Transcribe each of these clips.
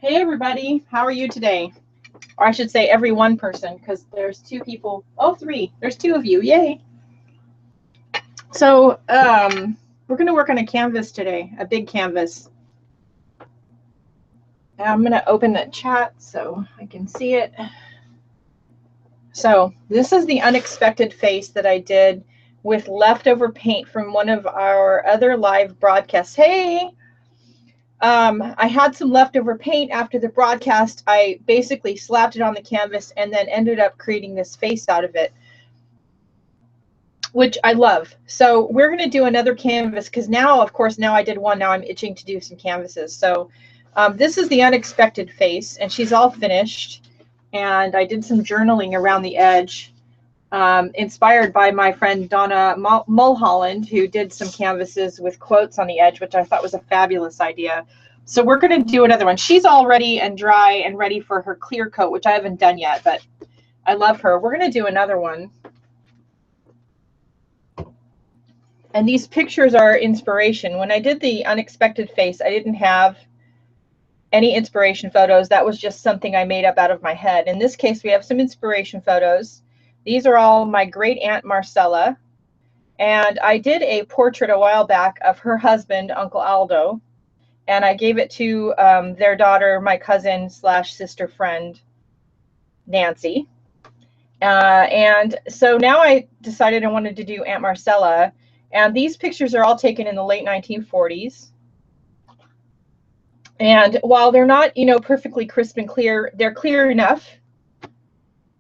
Hey everybody, how are you today? Or I should say every one person, because there's two people. Oh, three. There's two of you. Yay. So we're going to work on a canvas today, a big canvas. Now I'm going to open the chat so I can see it. So this is the unexpected face that I did with leftover paint from one of our other live broadcasts. Hey! I had some leftover paint after the broadcast. I basically slapped it on the canvas and then ended up creating this face out of it, which I love. So we're going to do another canvas because now, of course, now I did one. Now I'm itching to do some canvases. So this is the unexpected face, and she's all finished. And I did some journaling around the edge, inspired by my friend Donna Mulholland, who did some canvases with quotes on the edge, which I thought was a fabulous idea. So we're going to do another one. She's all ready and dry and ready for her clear coat, which I haven't done yet, but I love her. We're going to do another one. And these pictures are inspiration. When I did the unexpected face, I didn't have any inspiration photos. That was just something I made up out of my head. In this case, we have some inspiration photos. These are all my great aunt Marcella. And I did a portrait a while back of her husband, Uncle Aldo. And I gave it to their daughter, my cousin slash sister friend, Nancy. And so now I decided I wanted to do Aunt Marcella. And these pictures are all taken in the late 1940s. And while they're not, you know, perfectly crisp and clear, they're clear enough.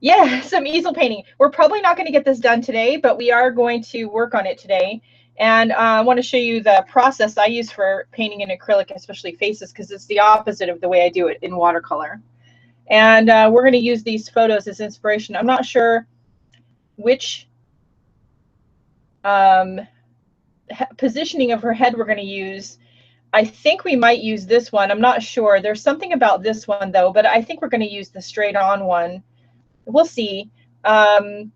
Yeah, some easel painting. We're probably not going to get this done today, but we are going to work on it today. And I want to show you the process I use for painting in acrylic, especially faces, because it's the opposite of the way I do it in watercolor. And we're going to use these photos as inspiration. I'm not sure which positioning of her head we're going to use. I think we might use this one. I'm not sure. There's something about this one, though, but I think we're going to use the straight on one. We'll see. I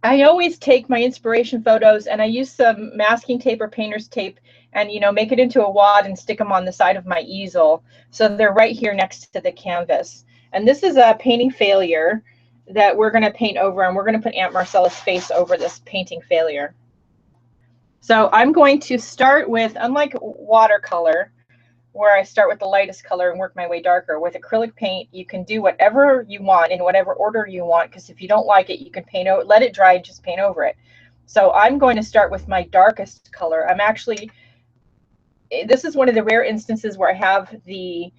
always take my inspiration photos and I use some masking tape or painter's tape and, you know, make it into a wad and stick them on the side of my easel. So they're right here next to the canvas. And this is a painting failure that we're going to paint over, and we're going to put Aunt Marcella's face over this painting failure. So I'm going to start with, unlike watercolor, where I start with the lightest color and work my way darker. With acrylic paint, you can do whatever you want in whatever order you want, because if you don't like it, you can paint over, let it dry and just paint over it. So I'm going to start with my darkest color. I'm actually, this is one of the rare instances where I have the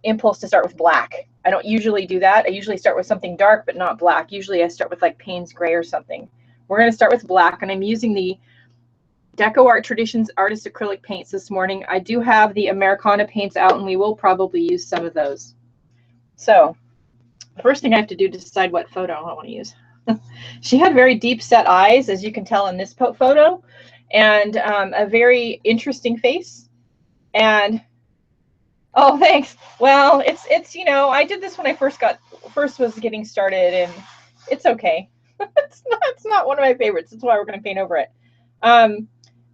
impulse to start with black. I don't usually do that. I usually start with something dark, but not black. Usually I start with like Payne's Gray or something. We're going to start with black, and I'm using the DecoArt Traditions Artist Acrylic Paints this morning. I do have the Americana paints out, and we will probably use some of those. So the first thing I have to do to decide what photo I want to use. She had very deep set eyes, as you can tell in this photo, and a very interesting face. And oh, thanks. Well, it's you know, I did this when I first was getting started, and it's okay. it's not one of my favorites. That's why we're going to paint over it.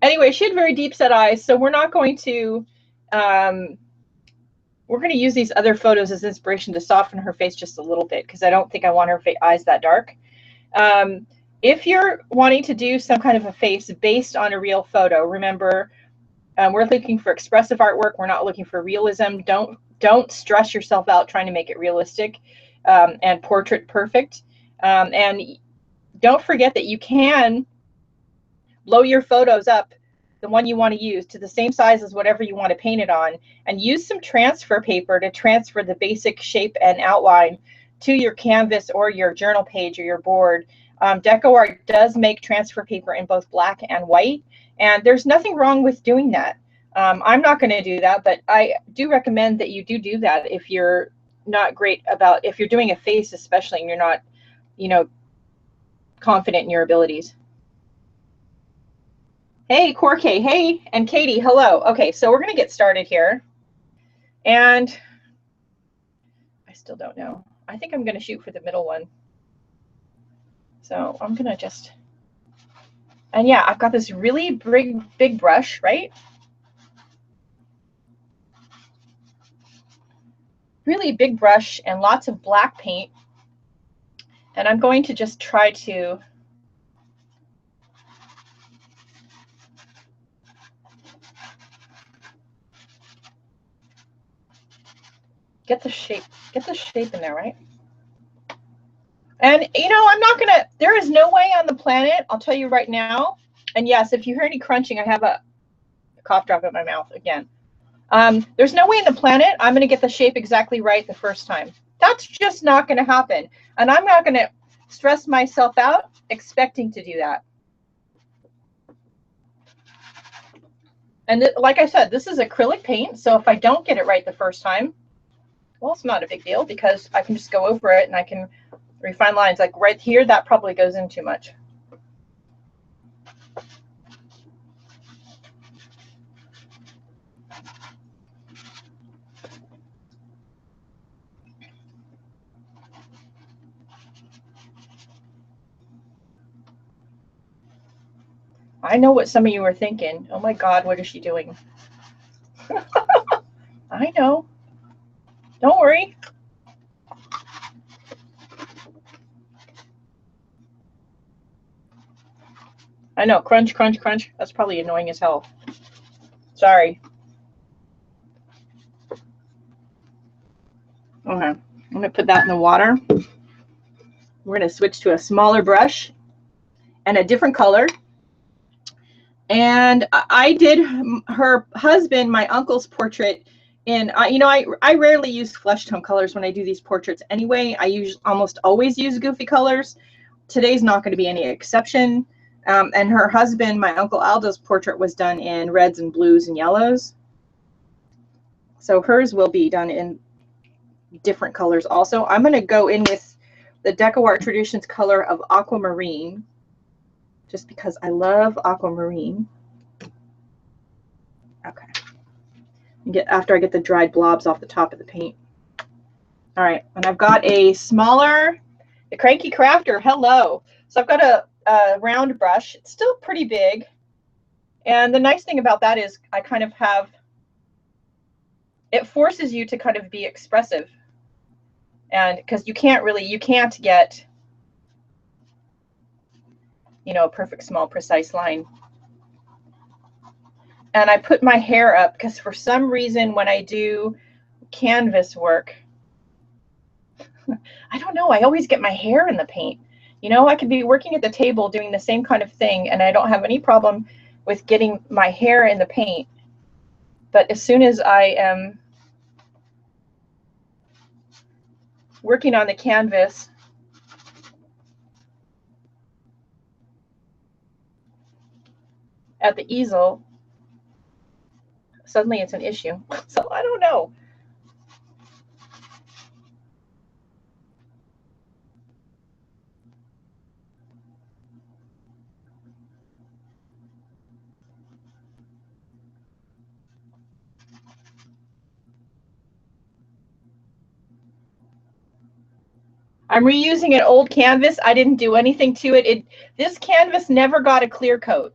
Anyway, she had very deep set eyes, so we're not going to, we're going to use these other photos as inspiration to soften her face just a little bit, because I don't think I want her eyes that dark. If you're wanting to do some kind of a face based on a real photo, remember, we're looking for expressive artwork. We're not looking for realism. Don't stress yourself out trying to make it realistic and portrait perfect. And don't forget that you can blow your photos up, the one you want to use, to the same size as whatever you want to paint it on, and use some transfer paper to transfer the basic shape and outline to your canvas or your journal page or your board. DecoArt does make transfer paper in both black and white, and there's nothing wrong with doing that. I'm not going to do that, but I do recommend that you do that if you're not great about, if you're doing a face especially, and you're not, you know, confident in your abilities. Hey, Corkay, hey, and Katie, hello. Okay, so we're going to get started here. And I still don't know. I think I'm going to shoot for the middle one. So I'm going to just, and yeah, I've got this really big brush, right? really big brush and lots of black paint. And I'm going to just try to get the shape in there, right? And you know, I'm not gonna, there is no way on the planet, I'll tell you right now, and yes, if you hear any crunching, I have a cough drop in my mouth again. There's no way in the planet I'm gonna get the shape exactly right the first time. That's just not gonna happen. And I'm not gonna stress myself out expecting to do that. And like I said, this is acrylic paint, so if I don't get it right the first time, well, it's not a big deal because I can just go over it and I can refine lines. Like right here, that probably goes in too much. I know what some of you are thinking. Oh my God, what is she doing? I know. Don't worry. I know. Crunch, crunch, crunch. That's probably annoying as hell. Sorry. Okay. I'm going to put that in the water. We're going to switch to a smaller brush and a different color. And I did her husband, my uncle's portrait. And you know, I rarely use flesh tone colors when I do these portraits anyway. I almost always use goofy colors. Today's not going to be any exception. And her husband, my Uncle Aldo's portrait was done in reds and blues and yellows. So hers will be done in different colors also. I'm going to go in with the DecoArt Traditions color of aquamarine, just because I love aquamarine. Okay. After I get the dried blobs off the top of the paint. All right, and I've got a smaller, the Cranky Crafter, hello. So I've got a round brush. It's still pretty big. And the nice thing about that is I kind of have, it forces you to kind of be expressive. And because you can't get, you know, a perfect small precise line. And I put my hair up because for some reason when I do canvas work, I don't know, I always get my hair in the paint. You know, I could be working at the table doing the same kind of thing and I don't have any problem with getting my hair in the paint. But as soon as I am working on the canvas, at the easel, suddenly it's an issue. So I don't know. I'm reusing an old canvas. I didn't do anything to it. This canvas never got a clear coat.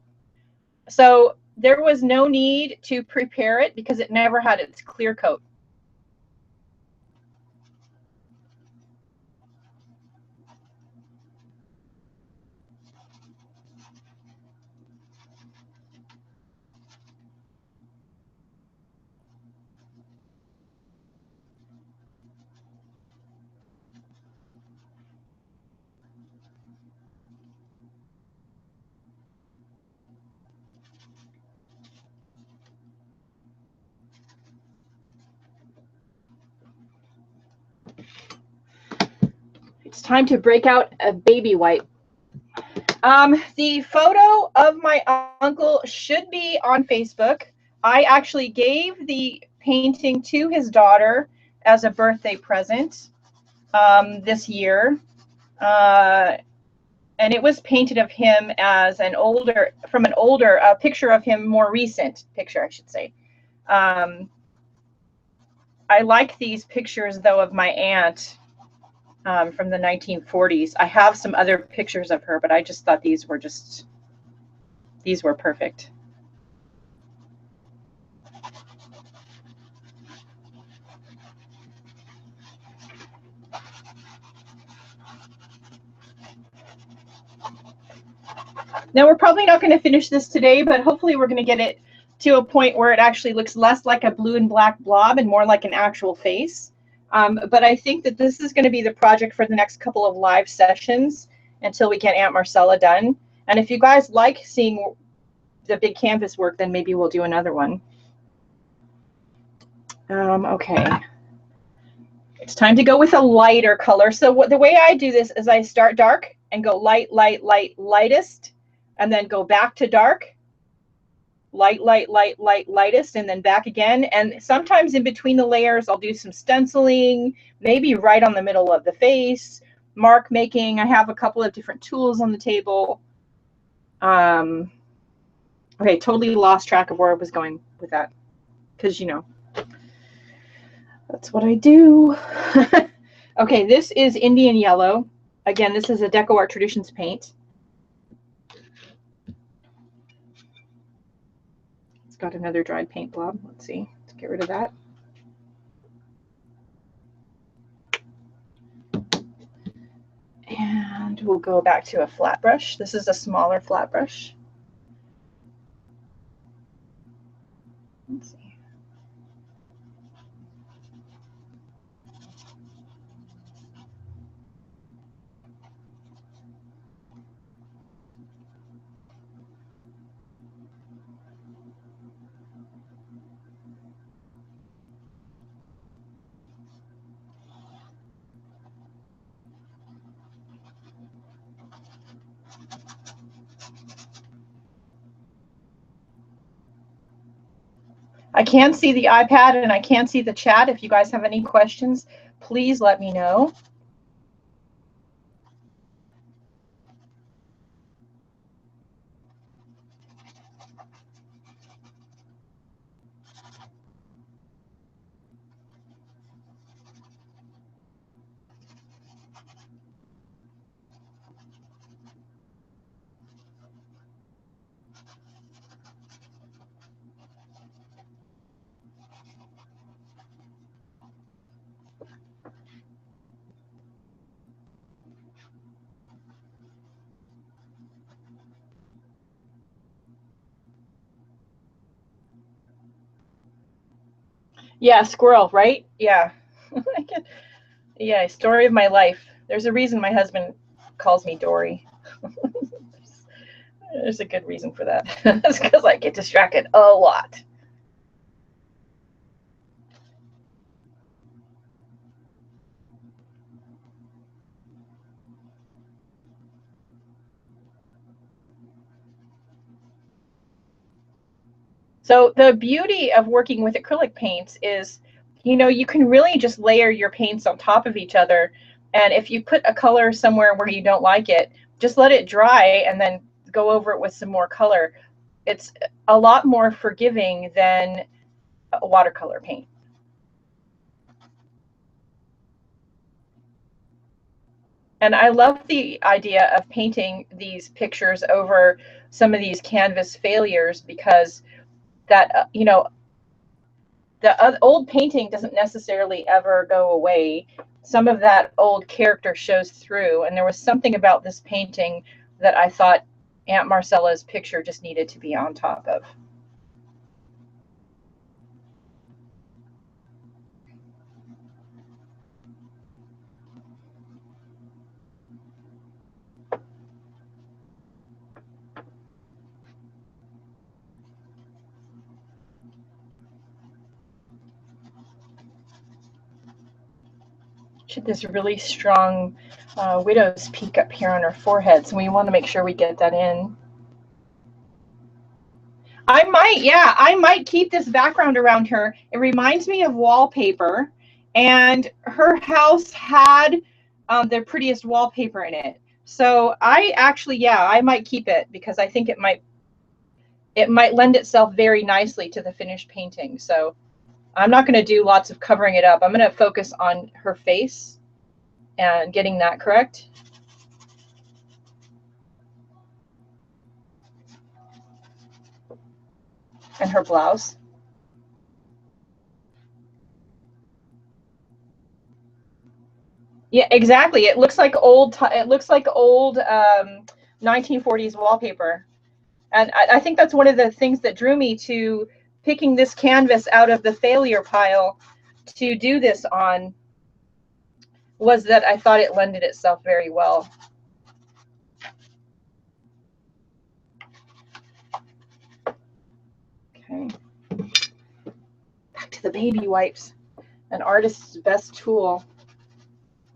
So there was no need to prepare it because it never had its clear coat. It's time to break out a baby wipe. The photo of my uncle should be on Facebook. I actually gave the painting to his daughter as a birthday present this year. And it was painted of him as a picture of him, more recent picture, I should say. I like these pictures, though, of my aunt from the 1940s. I have some other pictures of her, but I just thought these were perfect. Now we're probably not going to finish this today, but hopefully we're going to get it to a point where it actually looks less like a blue and black blob and more like an actual face. But I think that this is going to be the project for the next couple of live sessions until we get Aunt Marcella done. And if you guys like seeing the big canvas work, then maybe we'll do another one. Okay. It's time to go with a lighter color. So the way I do this is I start dark and go light, light, light, lightest, and then go back to dark, light, light, light, light, lightest, and then back again. And sometimes in between the layers, I'll do some stenciling, maybe right on the middle of the face, mark making. I have a couple of different tools on the table. Okay, totally lost track of where I was going with that, because, you know, that's what I do. Okay, this is Indian yellow. Again, this is a DecoArt Traditions paint. It's got another dried paint blob. Let's see. Let's get rid of that. And we'll go back to a flat brush. This is a smaller flat brush. Let's see. I can see the iPad and I can see the chat. If you guys have any questions, please let me know. Yeah, squirrel, right? Yeah. Yeah, story of my life. There's a reason my husband calls me Dory. There's a good reason for that. It's because I get distracted a lot. So the beauty of working with acrylic paints is, you know, you can really just layer your paints on top of each other. And if you put a color somewhere where you don't like it, just let it dry and then go over it with some more color. It's a lot more forgiving than a watercolor paint. And I love the idea of painting these pictures over some of these canvas failures, because that, you know, the old painting doesn't necessarily ever go away. Some of that old character shows through, and there was something about this painting that I thought Aunt Marcella's picture just needed to be on top of. She had this really strong widow's peak up here on her forehead, so we want to make sure we get that in. I might, yeah, I might keep this background around her. It reminds me of wallpaper, and her house had the prettiest wallpaper in it. So I actually, yeah, I might keep it because I think it might lend itself very nicely to the finished painting. So I'm not going to do lots of covering it up. I'm going to focus on her face and getting that correct. And her blouse. Yeah, exactly. It looks like old 1940s wallpaper. And I think that's one of the things that drew me to picking this canvas out of the failure pile to do this on, was that I thought it lended itself very well. Okay. Back to the baby wipes. An artist's best tool.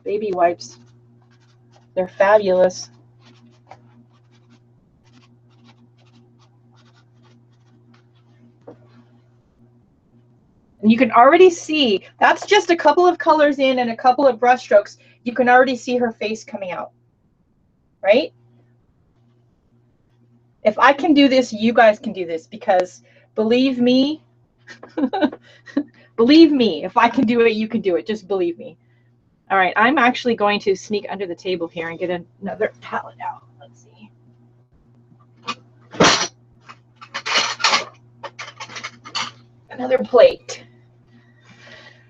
Baby wipes. They're fabulous. And you can already see, that's just a couple of colors in and a couple of brush strokes. You can already see her face coming out, right? If I can do this, you guys can do this, because believe me, believe me, if I can do it, you can do it. Just believe me. All right, I'm actually going to sneak under the table here and get another palette out. Let's see. Another plate.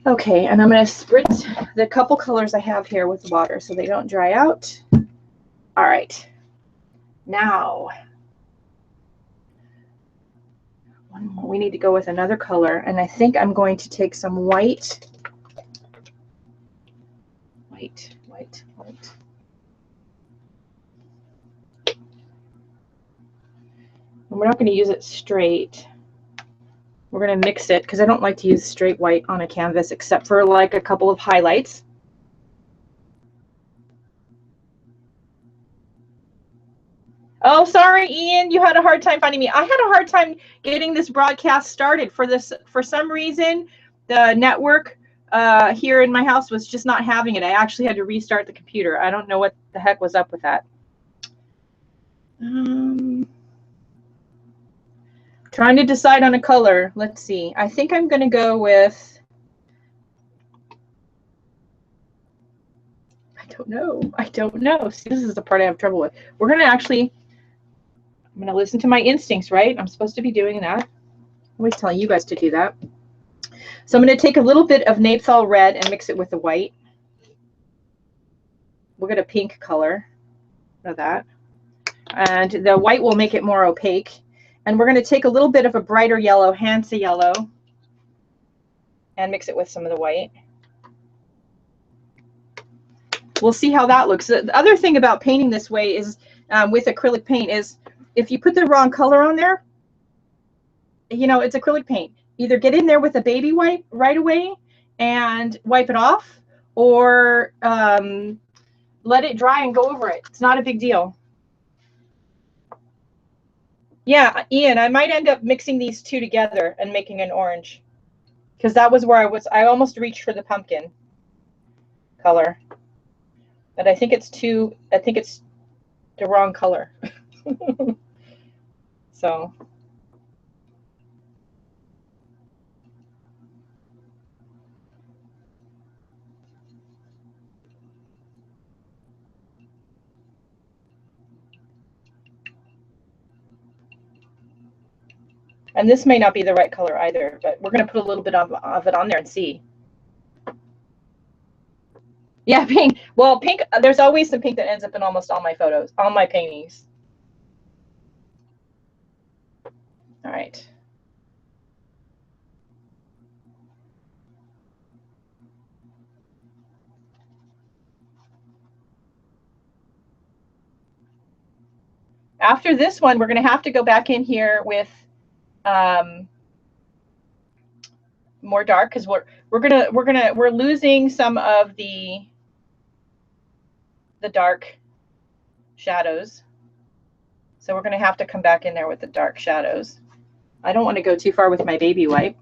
Okay, and I'm going to spritz the couple colors I have here with water so they don't dry out. All right, now one more. We need to go with another color, and I think I'm going to take some white. White. And we're not going to use it straight. We're going to mix it because I don't like to use straight white on a canvas except for like a couple of highlights. Oh, sorry, Ian, you had a hard time finding me. I had a hard time getting this broadcast started. For some reason, the network here in my house was just not having it. I actually had to restart the computer. I don't know what the heck was up with that. Trying to decide on a color. Let's see. I think I'm going to go with, I don't know. See, this is the part I have trouble with. We're going to actually, I'm going to listen to my instincts, right? I'm supposed to be doing that. I'm always telling you guys to do that. So I'm going to take a little bit of Naphthol red and mix it with the white. We'll get a pink color of that. And the white will make it more opaque. And we're going to take a little bit of a brighter yellow, Hansa yellow, and mix it with some of the white. We'll see how that looks. The other thing about painting this way is with acrylic paint is if you put the wrong color on there, you know, it's acrylic paint. Either get in there with a baby wipe right away and wipe it off, or let it dry and go over it. It's not a big deal. Yeah, Ian, I might end up mixing these two together and making an orange, because that was where I almost reached for the pumpkin color, but I think it's the wrong color. So and this may not be the right color either, but we're going to put a little bit of it on there and see. Yeah, pink. Well, pink, there's always some pink that ends up in almost all my photos, all my paintings. All right. After this one, we're going to have to go back in here with more dark, because we're losing some of the dark shadows. So we're going to have to come back in there with the dark shadows. I don't want to go too far with my baby wipe.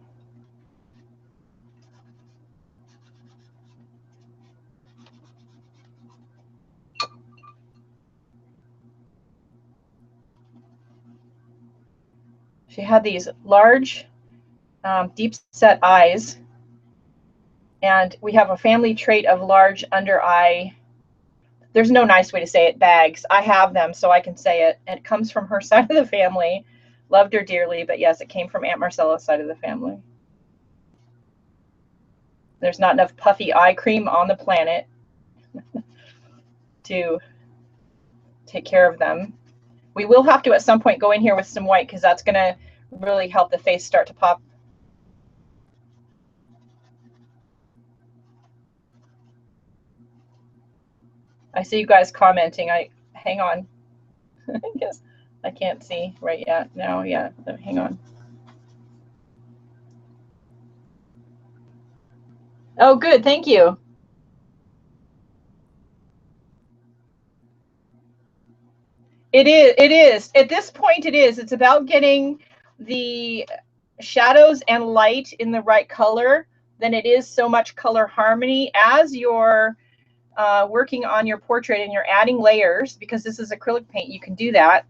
She had these large, deep set eyes, and we have a family trait of large under eye. There's no nice way to say it, bags. I have them, so I can say it. And it comes from her side of the family. Loved her dearly, but yes, it came from Aunt Marcella's side of the family. There's not enough puffy eye cream on the planet to take care of them. We will have to at some point go in here with some white because that's going to really help the face start to pop. I see you guys commenting. Hang on. I guess I can't see right yet. No, yeah, hang on. Oh, good. Thank you. It is. It is. At this point, it is. It's about getting the shadows and light in the right color. Then it is so much color harmony as you're working on your portrait and you're adding layers, because this is acrylic paint, you can do that.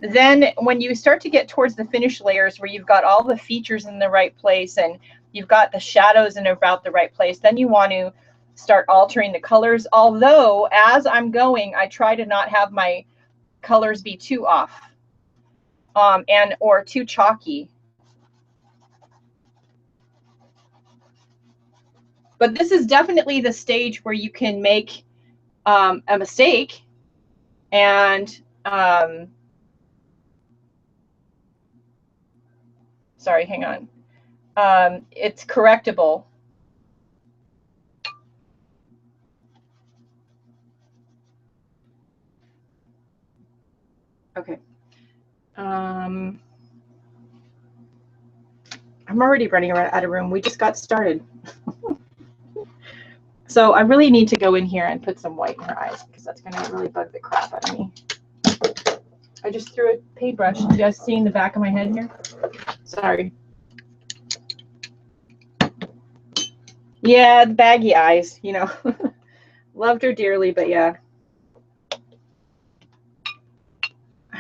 Then when you start to get towards the finished layers where you've got all the features in the right place and you've got the shadows in about the right place, then you want to start altering the colors. Although as I'm going, I try to not have my colors be too off and or too chalky. But this is definitely the stage where you can make a mistake and sorry, hang on. It's correctable. Okay. I'm already running out of room. We just got started. So I really need to go in here and put some white in her eyes because that's going to really bug the crap out of me. I just threw a paintbrush. You guys seeing the back of my head here? Sorry. Yeah, the baggy eyes, you know. Loved her dearly, but yeah. All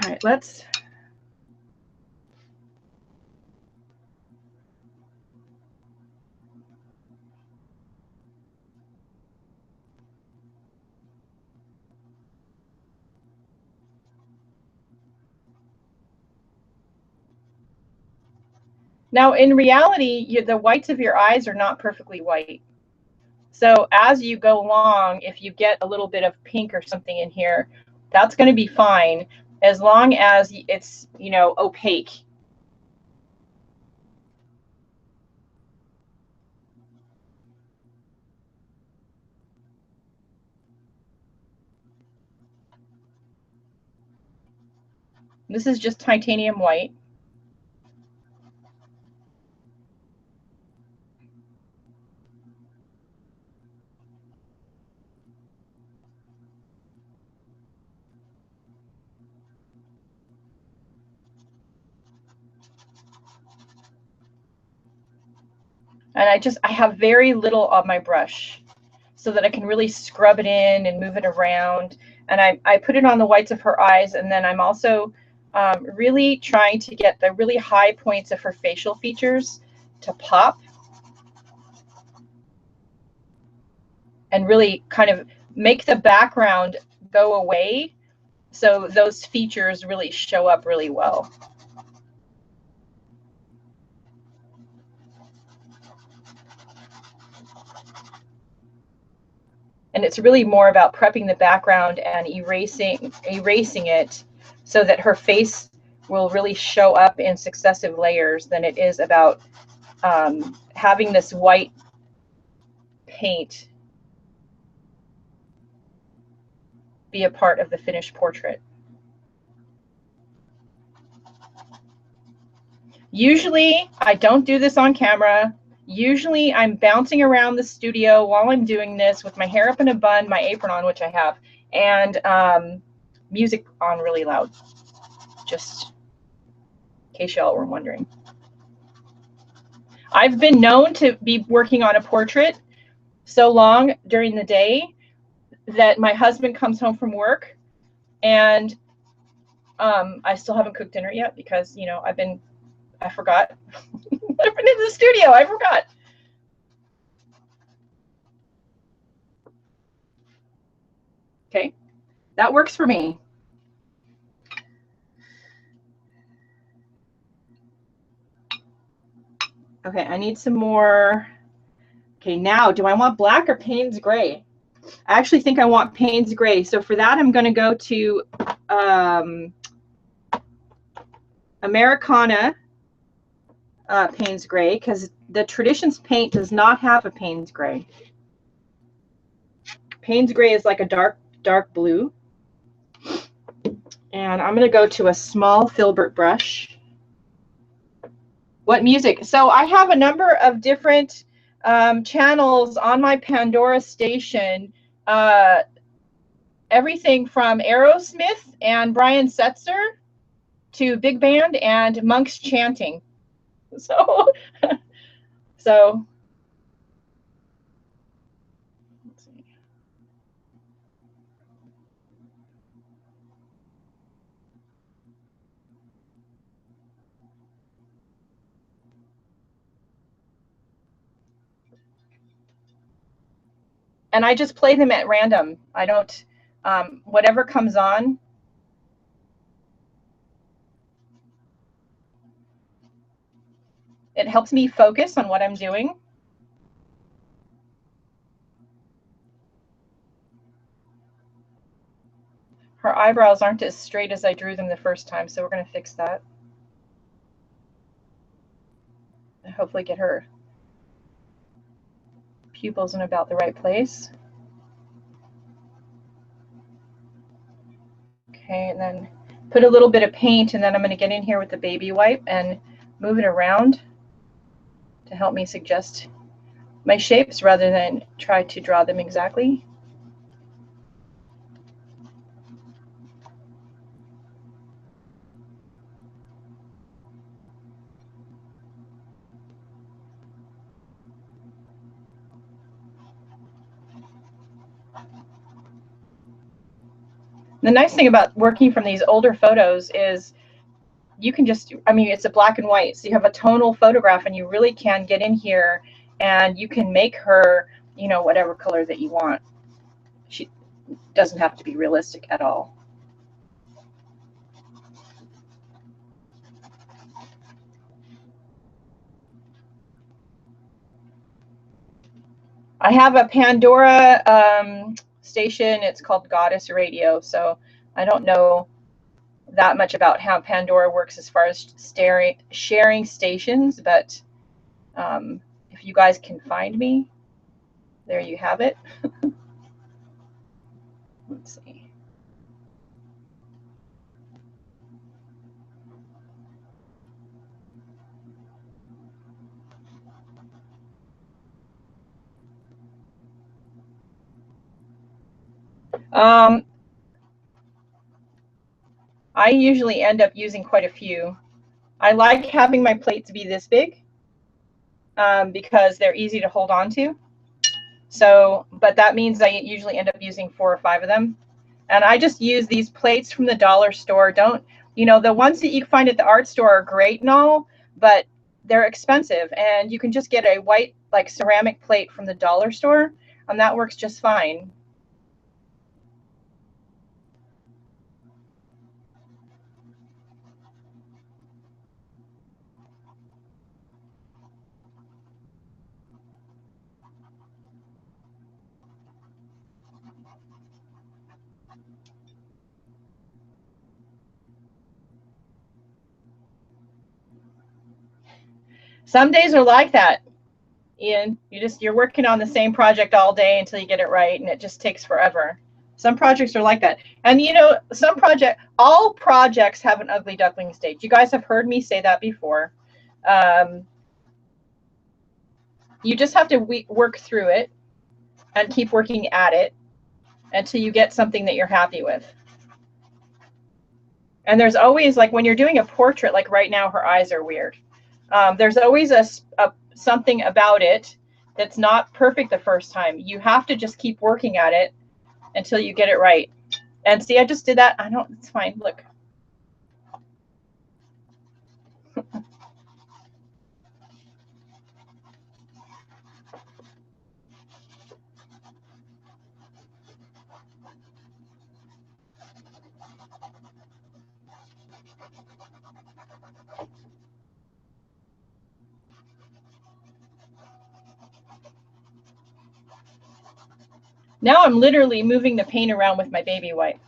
right, let's. Now, in reality, the whites of your eyes are not perfectly white. So as you go along, if you get a little bit of pink or something in here, that's going to be fine as long as it's, you know, opaque. This is just titanium white. And I have very little on my brush so that I can really scrub it in and move it around. And I put it on the whites of her eyes, and then I'm also really trying to get the really high points of her facial features to pop and really kind of make the background go away so those features really show up really well. And it's really more about prepping the background and erasing it so that her face will really show up in successive layers than it is about having this white paint be a part of the finished portrait. Usually, I don't do this on camera. Usually, I'm bouncing around the studio while I'm doing this with my hair up in a bun, my apron on, which I have, and music on really loud, just in case y'all were wondering. I've been known to be working on a portrait so long during the day that my husband comes home from work and I still haven't cooked dinner yet because, you know, I forgot. I've been in the studio, I forgot. Okay, that works for me. Okay, I need some more. Okay, now, do I want black or Payne's Gray? I actually think I want Payne's Gray. So for that, I'm going to go to Americana Payne's Gray, because the Traditions paint does not have a Payne's Gray. Payne's Gray is like a dark blue. And I'm going to go to a small filbert brush. What music? So I have a number of different channels on my Pandora station. Everything from Aerosmith and Brian Setzer to big band and monks chanting. So, so let's see. And I just play them at random. I don't, whatever comes on. It helps me focus on what I'm doing. Her eyebrows aren't as straight as I drew them the first time, so we're going to fix that. And hopefully get her pupils in about the right place. Okay, and then put a little bit of paint, and then I'm going to get in here with the baby wipe and move it around to help me suggest my shapes rather than try to draw them exactly. The nice thing about working from these older photos is you can just, I mean, it's a black and white, so you have a tonal photograph and you really can get in here and you can make her, you know, whatever color that you want. She doesn't have to be realistic at all. I have a Pandora station. It's called Goddess Radio, so I don't know that much about how Pandora works as far as sharing stations, but if you guys can find me, there you have it. Let's see. I usually end up using quite a few. I like having my plates be this big because they're easy to hold on to. So, but that means I usually end up using 4 or 5 of them. And I just use these plates from the dollar store. Don't, you know, the ones that you find at the art store are great and all, but they're expensive. And you can just get a white, like ceramic plate from the dollar store, and that works just fine. Some days are like that, Ian. You're working on the same project all day until you get it right, and it just takes forever. Some projects are like that. And you know, all projects have an ugly duckling stage. You guys have heard me say that before. You just have to work through it and keep working at it until you get something that you're happy with. And there's always, like when you're doing a portrait, like right now, her eyes are weird. There's always something about it that's not perfect the first time. You have to just keep working at it until you get it right. And see, I just did that. It's fine. Look. Now I'm literally moving the paint around with my baby wipe.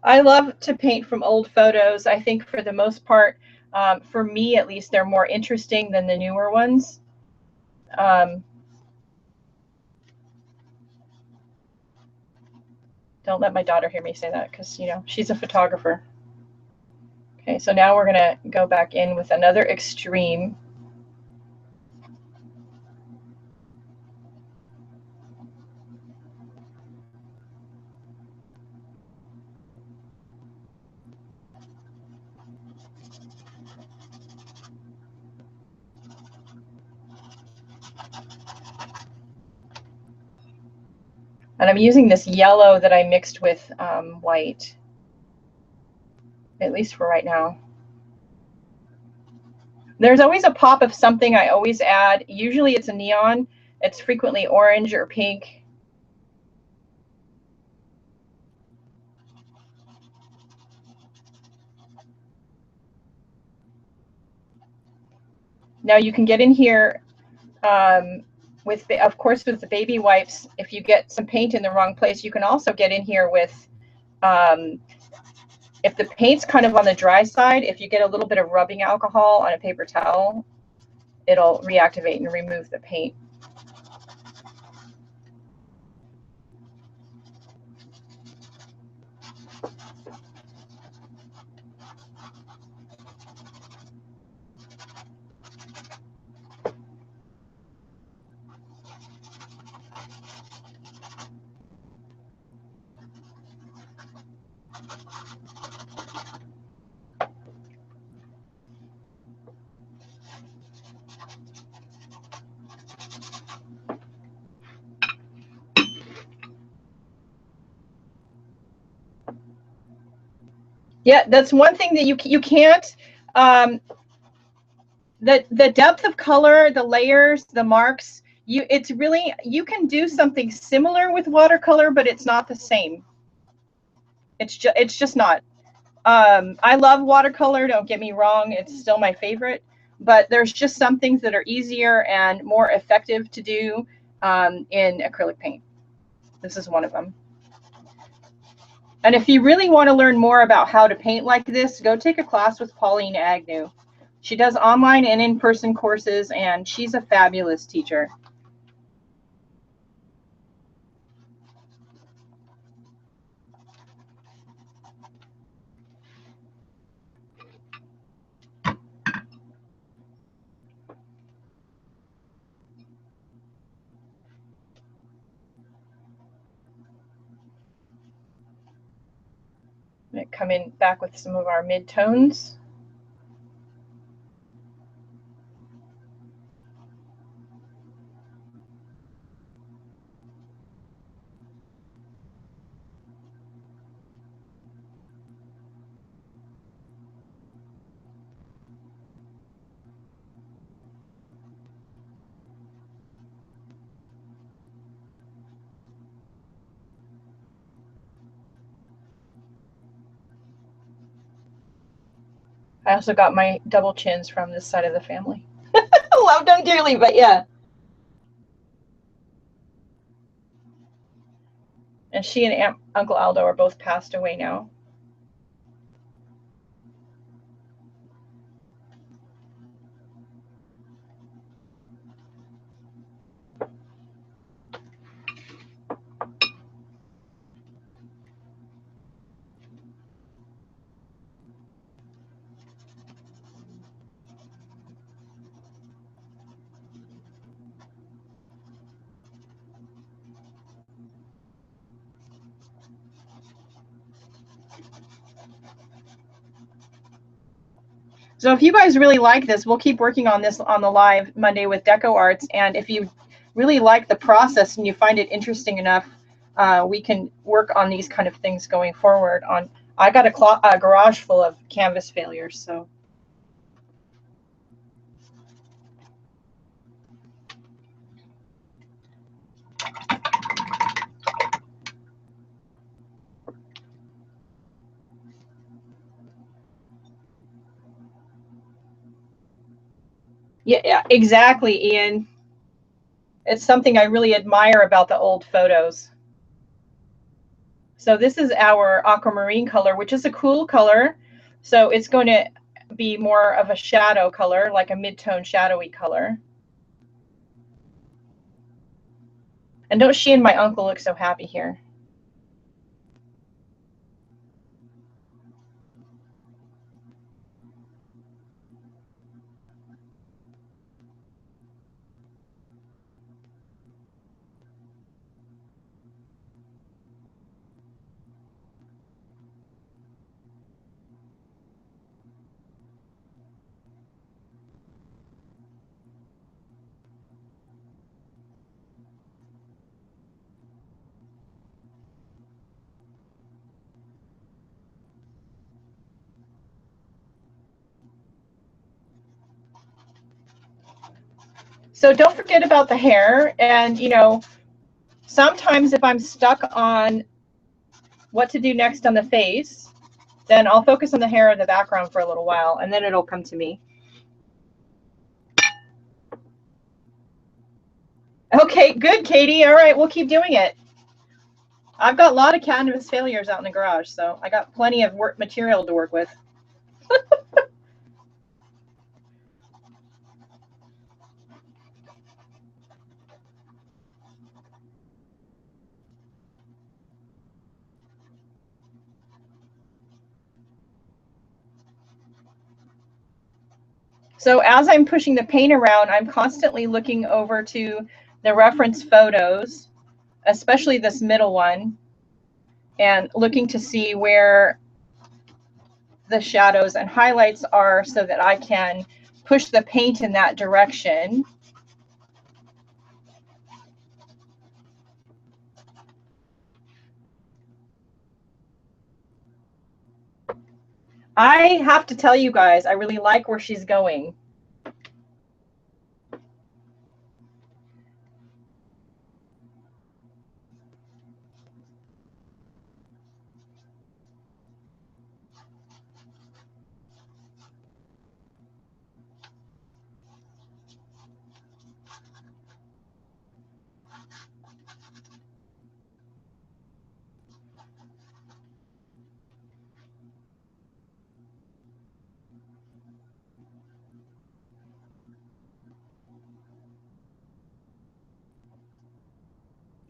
I love to paint from old photos. I think for the most part, for me at least, they're more interesting than the newer ones. Don't let my daughter hear me say that because, you know, she's a photographer. Okay, so now we're going to go back in with another extreme. And I'm using this yellow that I mixed with white, at least for right now. There's always a pop of something I always add. Usually it's a neon. It's frequently orange or pink. Now you can get in here with, of course, with the baby wipes. If you get some paint in the wrong place, you can also get in here with, if the paint's kind of on the dry side, if you get a little bit of rubbing alcohol on a paper towel, it'll reactivate and remove the paint. Yeah, that's one thing that you can't. The depth of color, the layers, the marks. It's really, you can do something similar with watercolor, but it's not the same. It's just not. I love watercolor. Don't get me wrong; it's still my favorite. But there's just some things that are easier and more effective to do in acrylic paint. This is one of them. And if you really want to learn more about how to paint like this, go take a class with Pauline Agnew. She does online and in-person courses, and she's a fabulous teacher. I'm going to come in back with some of our midtones. I also got my double chins from this side of the family. Loved them dearly, but yeah. And she and Uncle Aldo are both passed away now. So if you guys really like this, we'll keep working on this on the live Monday with DecoArts. And if you really like the process and you find it interesting enough, we can work on these kind of things going forward. I got a garage full of canvas failures, so. Yeah, exactly, Ian. It's something I really admire about the old photos. So this is our aquamarine color, which is a cool color. So it's going to be more of a shadow color, like a mid-tone shadowy color. And don't she and my uncle look so happy here? So don't forget about the hair. And, you know, sometimes if I'm stuck on what to do next on the face, then I'll focus on the hair in the background for a little while, and then it'll come to me. Okay, good, Katie. All right, we'll keep doing it. I've got a lot of canvas failures out in the garage, so I got plenty of work material to work with. So as I'm pushing the paint around, I'm constantly looking over to the reference photos, especially this middle one, and looking to see where the shadows and highlights are so that I can push the paint in that direction. I have to tell you guys, I really like where she's going.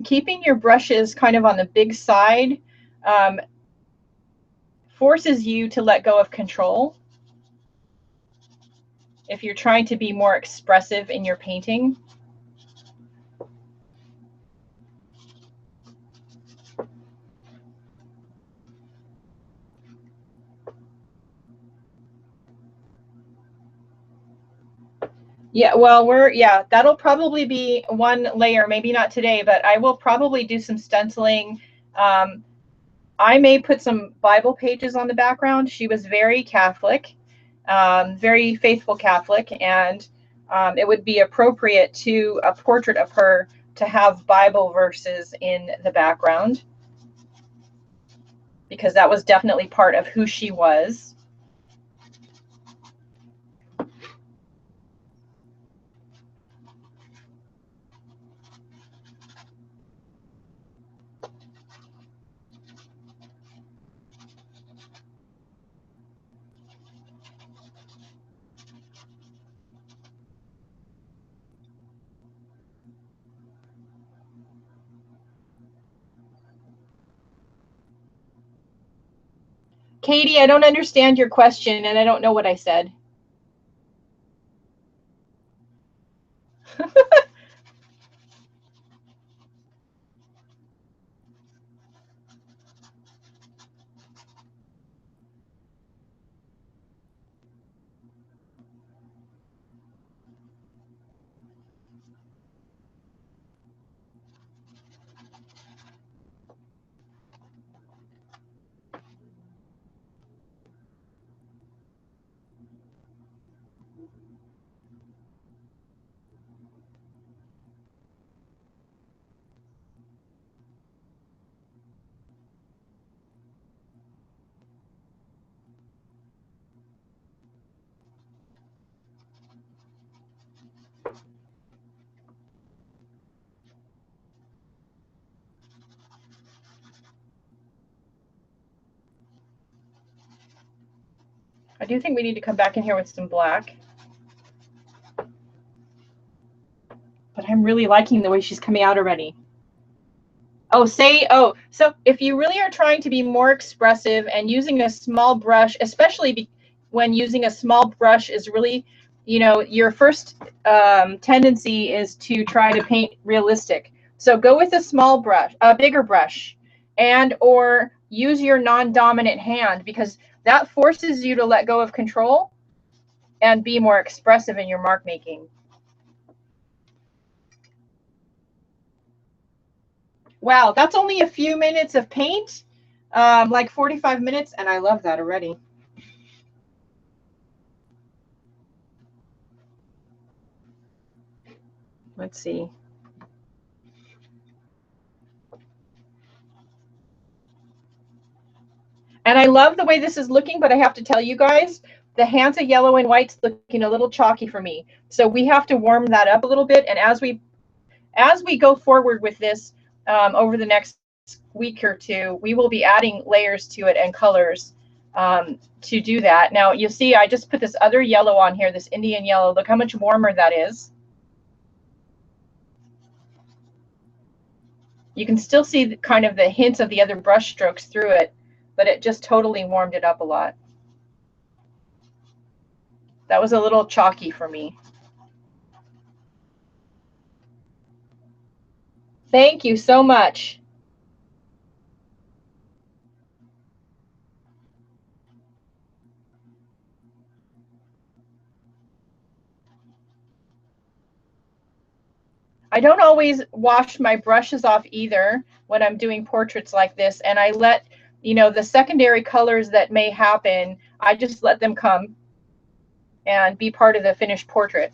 Keeping your brushes kind of on the big side forces you to let go of control if you're trying to be more expressive in your painting. Yeah, well, that'll probably be one layer, maybe not today, but I will probably do some stenciling. I may put some Bible pages on the background. She was very Catholic, very faithful Catholic, and it would be appropriate to a portrait of her to have Bible verses in the background, because that was definitely part of who she was. Katie, I don't understand your question, and I don't know what I said. I do think we need to come back in here with some black. But I'm really liking the way she's coming out already. Oh, so if you really are trying to be more expressive and using a small brush, especially when using a small brush is really, you know, your first tendency is to try to paint realistic. So go with a small brush, a bigger brush, and or use your non-dominant hand, because that forces you to let go of control and be more expressive in your mark making. Wow, that's only a few minutes of paint, like 45 minutes, and I love that already. Let's see. And I love the way this is looking, but I have to tell you guys, the Hansa yellow and white's looking a little chalky for me. So we have to warm that up a little bit. And as we go forward with this over the next week or two, we will be adding layers to it and colors to do that. Now you'll see I just put this other yellow on here, this Indian yellow. Look how much warmer that is. You can still see kind of the hints of the other brush strokes through it, but it just totally warmed it up a lot. That was a little chalky for me. Thank you so much. I don't always wash my brushes off either when I'm doing portraits like this, and I let, you know, the secondary colors that may happen, I just let them come and be part of the finished portrait.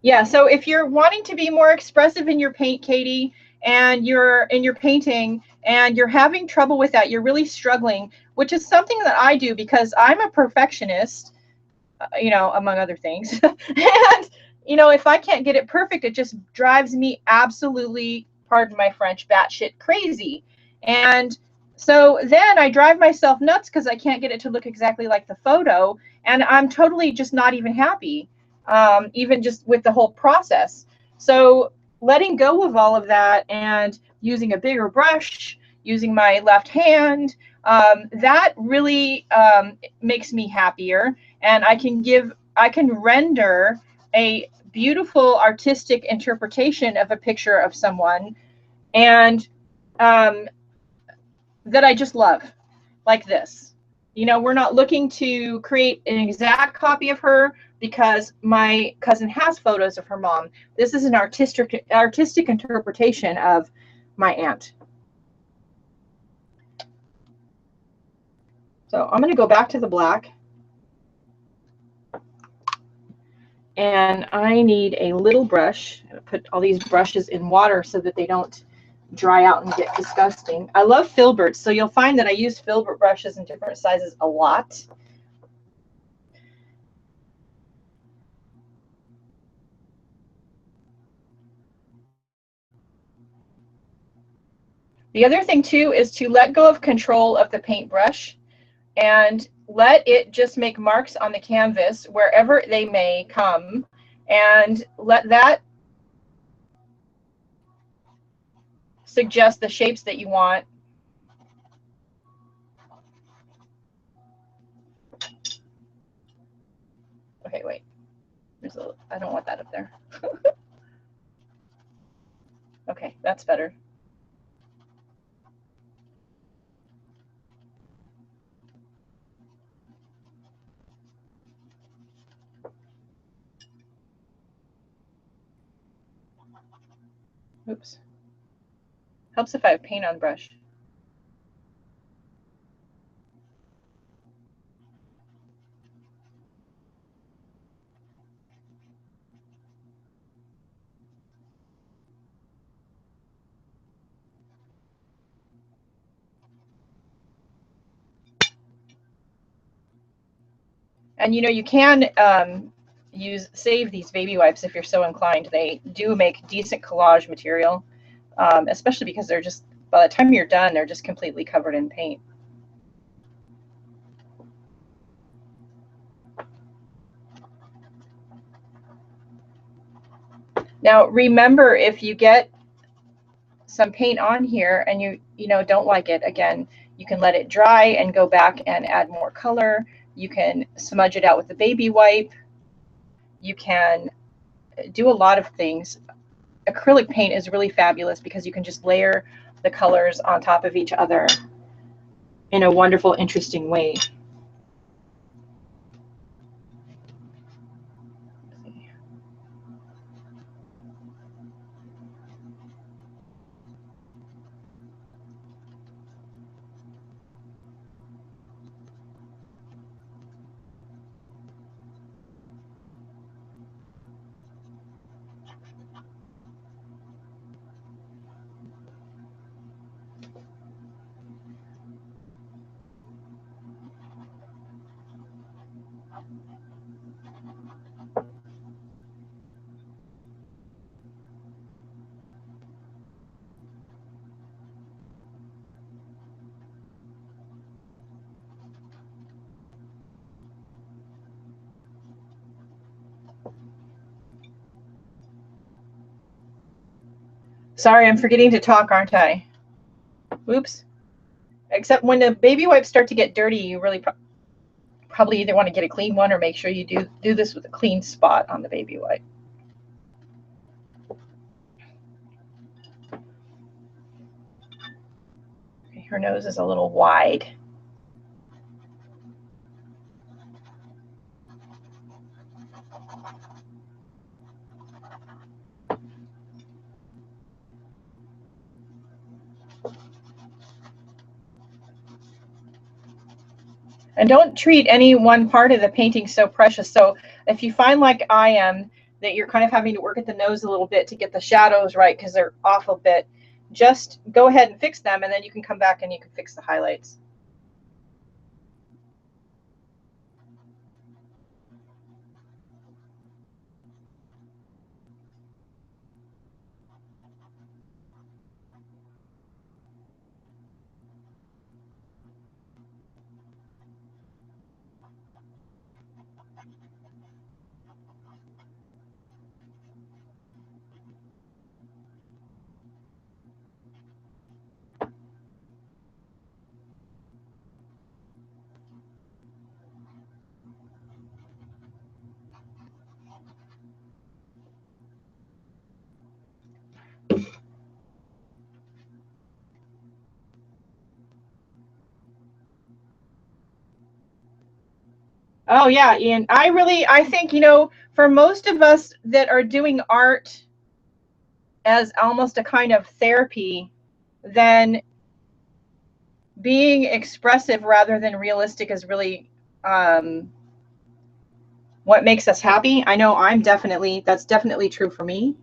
Yeah, so if you're wanting to be more expressive in your paint, Katie, and you're in your painting and you're having trouble with that, you're really struggling, which is something that I do because I'm a perfectionist, you know, among other things. And, you know, if I can't get it perfect, it just drives me absolutely, pardon my French, batshit crazy. And so then I drive myself nuts because I can't get it to look exactly like the photo. And I'm totally just not even happy, even just with the whole process. So letting go of all of that and using a bigger brush, using my left hand, that really makes me happier, and I can render a beautiful artistic interpretation of a picture of someone, and that I just love, like this. You know, we're not looking to create an exact copy of her because my cousin has photos of her mom. This is an artistic interpretation of my aunt. So I'm going to go back to the black. And I need a little brush. I'm going to put all these brushes in water so that they don't dry out and get disgusting. I love filberts, so you'll find that I use filbert brushes in different sizes a lot. The other thing too is to let go of control of the paintbrush and let it just make marks on the canvas wherever they may come, and let that suggest the shapes that you want. Okay, wait. I don't want that up there. Okay, that's better. Oops. Helps if I have paint on brush. And you know, you can save these baby wipes if you're so inclined. They do make decent collage material, especially because they're just, by the time you're done, they're just completely covered in paint. Now, remember, if you get some paint on here and you know don't like it, again, you can let it dry and go back and add more color. You can smudge it out with the baby wipe. You can do a lot of things. Acrylic paint is really fabulous because you can just layer the colors on top of each other in a wonderful, interesting way. Sorry, I'm forgetting to talk, aren't I? Oops. Except when the baby wipes start to get dirty, you really probably either want to get a clean one or make sure you do this with a clean spot on the baby wipe. Okay, her nose is a little wide. And don't treat any one part of the painting so precious. So if you find, like I am, that you're kind of having to work at the nose a little bit to get the shadows right because they're off a bit, just go ahead and fix them, and then you can come back and you can fix the highlights. Oh yeah, Ian. I think, you know, for most of us that are doing art as almost a kind of therapy, then being expressive rather than realistic is really what makes us happy. I know that's definitely true for me.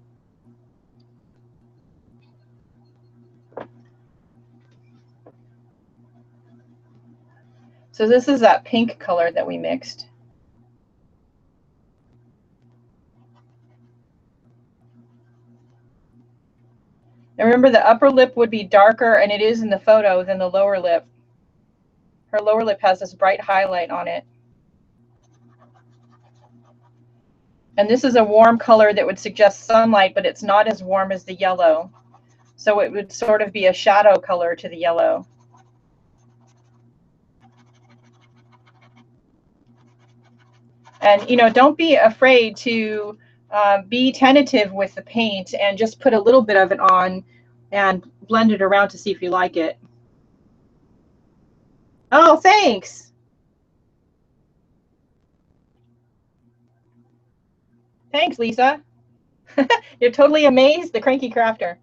So this is that pink color that we mixed. And remember, the upper lip would be darker, and it is in the photo, than the lower lip. Her lower lip has this bright highlight on it. And this is a warm color that would suggest sunlight, but it's not as warm as the yellow. So it would sort of be a shadow color to the yellow. And, you know, don't be afraid to be tentative with the paint and just put a little bit of it on and blend it around to see if you like it. Oh, thanks. Thanks, Lisa. You're totally amazed, the cranky crafter.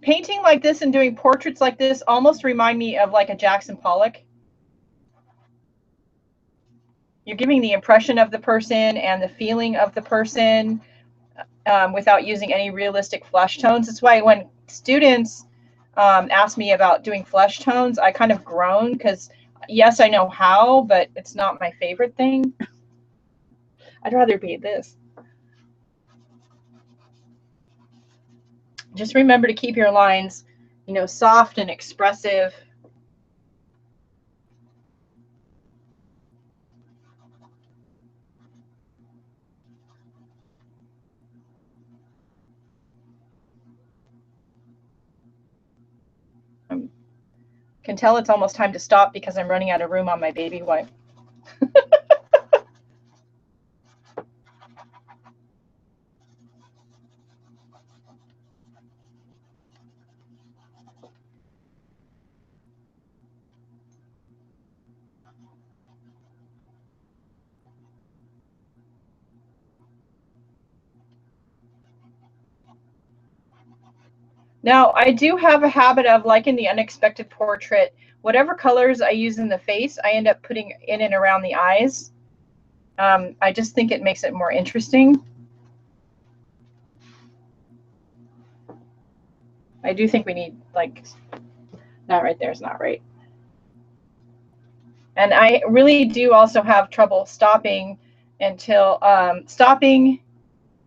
Painting like this and doing portraits like this almost remind me of like a Jackson Pollock. You're giving the impression of the person and the feeling of the person. without using any realistic flesh tones. That's why when students ask me about doing flesh tones, I kind of groan because yes, I know how, but it's not my favorite thing. I'd rather be this. Just remember to keep your lines, you know, soft and expressive. I can tell it's almost time to stop because I'm running out of room on my baby wipe. Now, I do have a habit of, like in the unexpected portrait, whatever colors I use in the face, I end up putting in and around the eyes. I just think it makes it more interesting. I do think we need, like, that right there is not right. And I really do also have trouble stopping until, stopping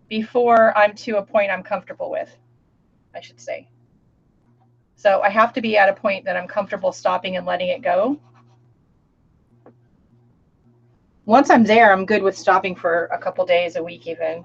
before I'm to a point I'm comfortable with, I should say. So I have to be at a point that I'm comfortable stopping and letting it go. Once I'm there, I'm good with stopping for a couple days, a week even.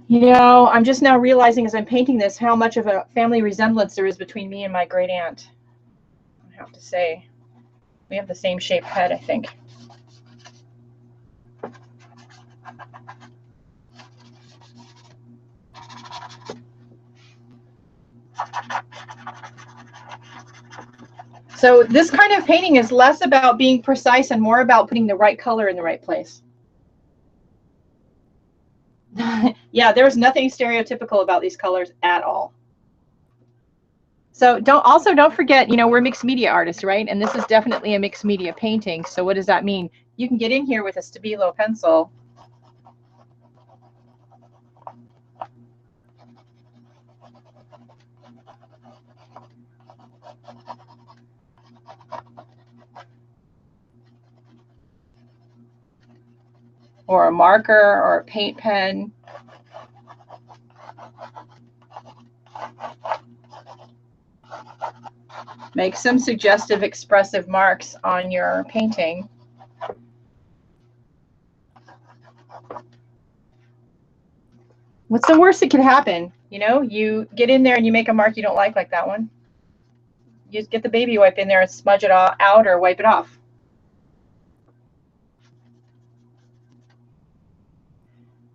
You know, I'm just now realizing as I'm painting this how much of a family resemblance there is between me and my great aunt. I have to say, we have the same shaped head, I think. So this kind of painting is less about being precise and more about putting the right color in the right place. Yeah, there's nothing stereotypical about these colors at all. So don't forget, you know, we're mixed media artists, right? And this is definitely a mixed media painting. So what does that mean? You can get in here with a Stabilo pencil. Or a marker or a paint pen. Make some suggestive expressive marks on your painting. What's the worst that could happen? You know, you get in there and you make a mark you don't like that one. You just get the baby wipe in there and smudge it all out or wipe it off.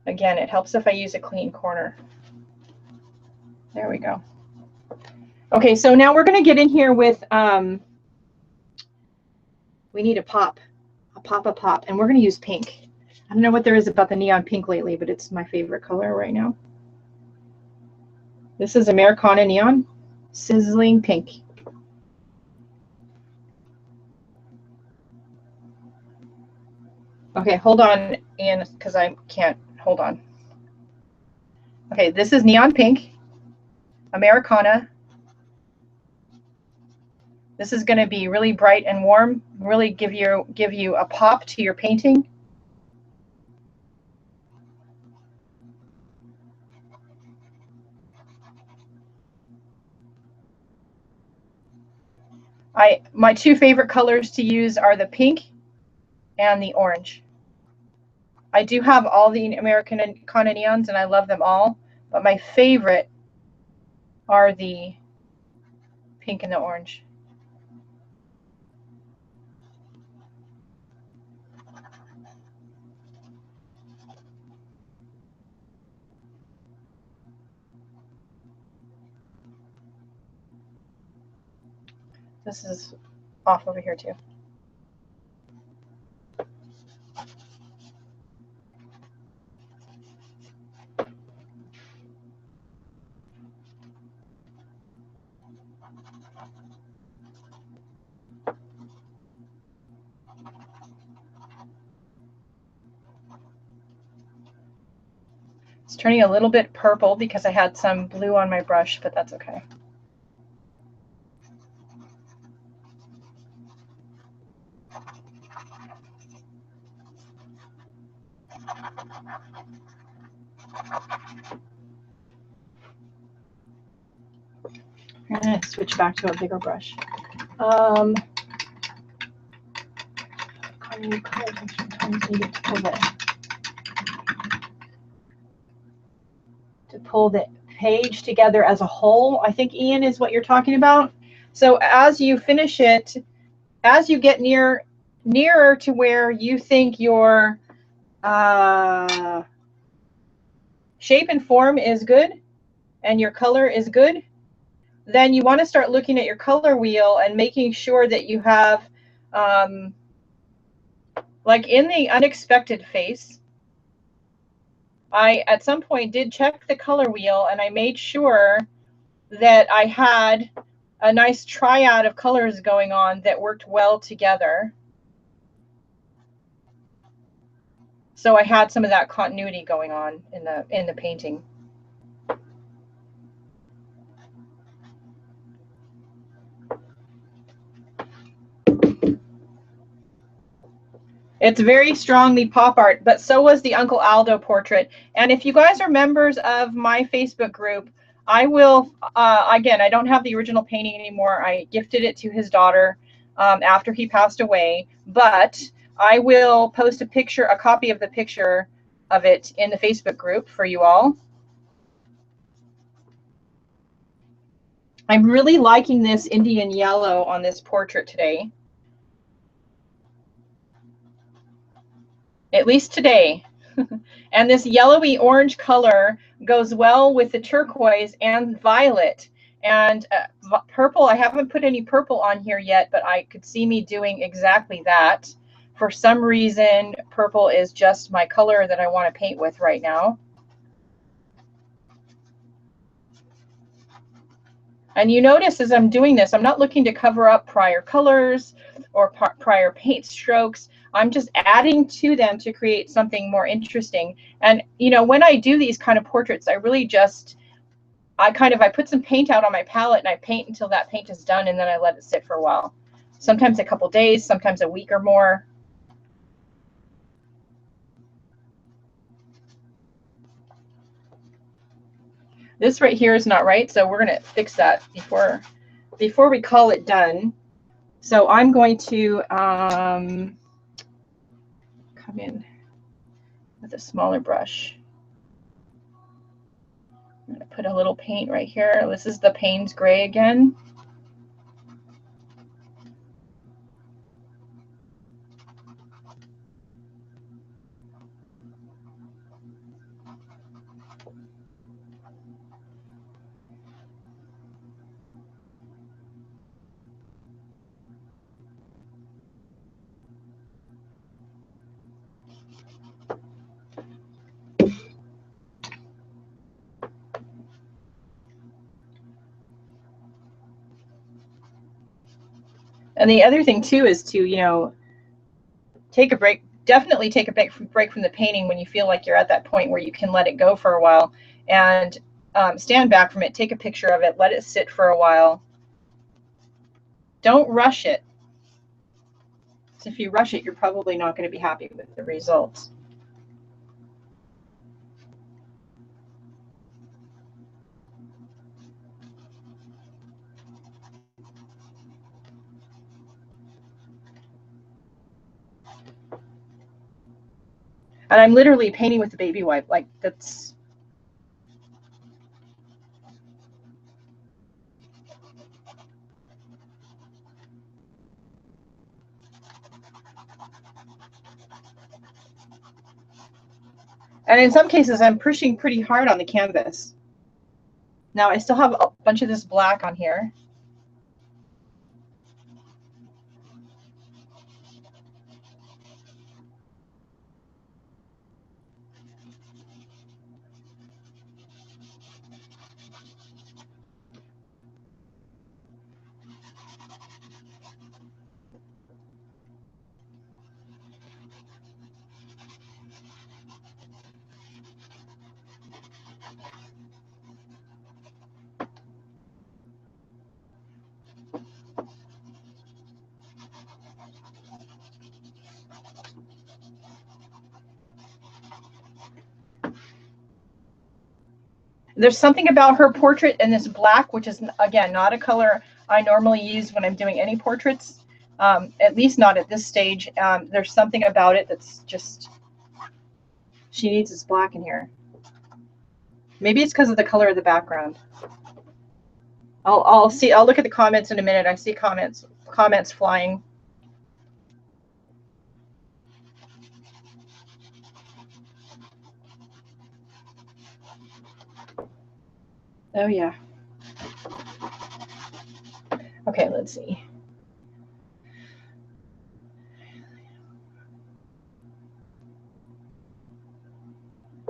Again, it helps if I use a clean corner. There we go. Okay, so now we're going to get in here with, we need a pop, and we're going to use pink. I don't know what there is about the neon pink lately, but it's my favorite color right now. This is Americana Neon, sizzling pink. Okay, hold on, Ian, because I can't, hold on. Okay, this is neon pink, Americana. This is going to be really bright and warm, really give you a pop to your painting. My two favorite colors to use are the pink and the orange. I do have all the Americana neons and I love them all, but my favorite are the pink and the orange. This is off over here too. It's turning a little bit purple because I had some blue on my brush, but that's okay. I'm going to switch back to a bigger brush. Sometimes you get to pull the page together as a whole. I think, Ian, is what you're talking about. So as you finish it, as you get nearer to where you think your shape and form is good and your color is good, then you want to start looking at your color wheel and making sure that you have, like in the unexpected face, I at some point did check the color wheel and I made sure that I had a nice triad of colors going on that worked well together. So I had some of that continuity going on in the painting. It's very strongly pop art, but so was the Uncle Aldo portrait. And if you guys are members of my Facebook group, I will, again, I don't have the original painting anymore. I gifted it to his daughter after he passed away, but I will post a copy of the picture of it in the Facebook group for you all. I'm really liking this Indian yellow on this portrait today. At least today. And this yellowy orange color goes well with the turquoise and violet. And purple, I haven't put any purple on here yet, but I could see me doing exactly that. For some reason, purple is just my color that I want to paint with right now. And you notice as I'm doing this, I'm not looking to cover up prior colors or prior paint strokes. I'm just adding to them to create something more interesting. And, you know, when I do these kind of portraits, I really just, I put some paint out on my palette and I paint until that paint is done and then I let it sit for a while. Sometimes a couple days, sometimes a week or more. This right here is not right, so we're going to fix that before we call it done. So I'm going to come in with a smaller brush. I'm going to put a little paint right here. This is the Payne's Gray again. And the other thing too is to, you know, take a break, definitely take a break from the painting when you feel like you're at that point where you can let it go for a while, and stand back from it, take a picture of it, let it sit for a while. Don't rush it. So if you rush it, you're probably not going to be happy with the results. And I'm literally painting with the baby wipe, like that's. And in some cases, I'm pushing pretty hard on the canvas. Now I still have a bunch of this black on here. There's something about her portrait and this black, which is, again, not a color I normally use when I'm doing any portraits, at least not at this stage. There's something about it that's just, she needs this black in here. Maybe it's because of the color of the background. I'll see. I'll look at the comments in a minute. I see comments flying. Oh yeah. Okay, let's see.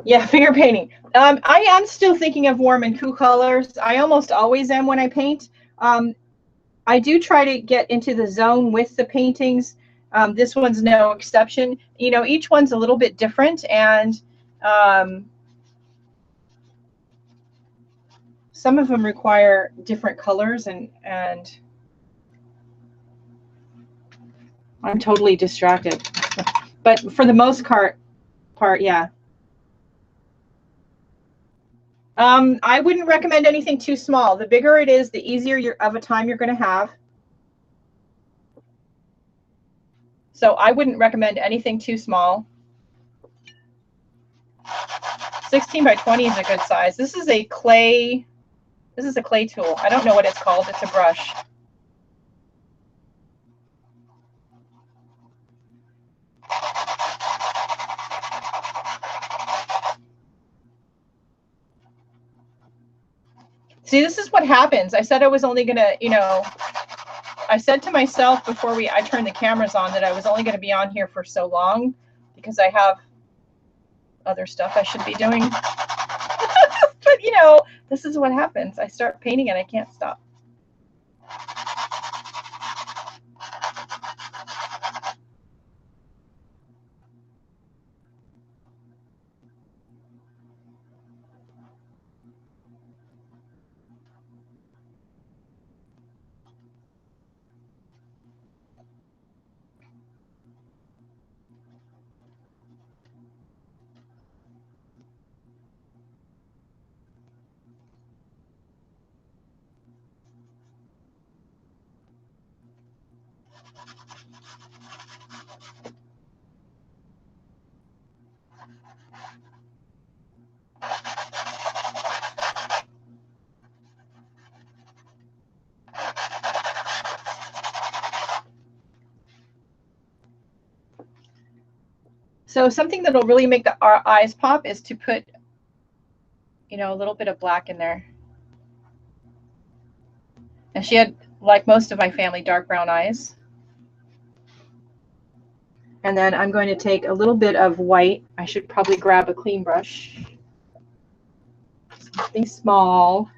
Yeah, finger painting. I am still thinking of warm and cool colors. I almost always am when I paint. I do try to get into the zone with the paintings. This one's no exception. You know, each one's a little bit different, and some of them require different colors, and I'm totally distracted. But for the most part, yeah. I wouldn't recommend anything too small. The bigger it is, the easier of a time you're going to have. So I wouldn't recommend anything too small. 16 by 20 is a good size. This is a clay tool. I don't know what it's called. It's a brush. See, this is what happens. I said I was only going to, you know, I said to myself before I turned the cameras on that I was only going to be on here for so long because I have other stuff I should be doing. But, you know, this is what happens. I start painting and I can't stop. So something that'll really make our eyes pop is to put, you know, a little bit of black in there. And she had, like most of my family, dark brown eyes. And then I'm going to take a little bit of white. I should probably grab a clean brush. Something small.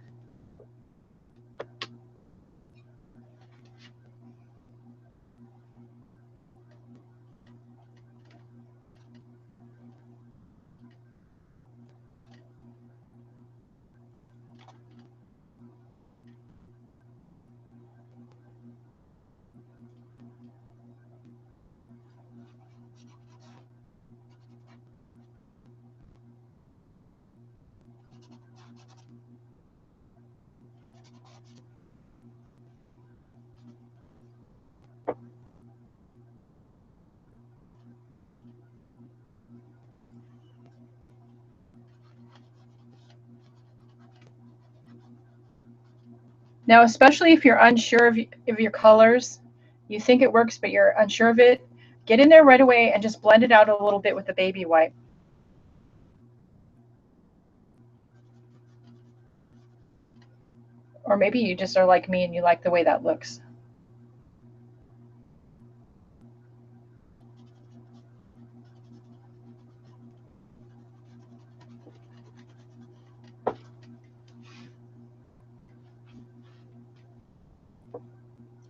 Now, especially if you're unsure of your colors, you think it works, but you're unsure of it, get in there right away and just blend it out a little bit with the baby wipe. Or maybe you just are like me and you like the way that looks.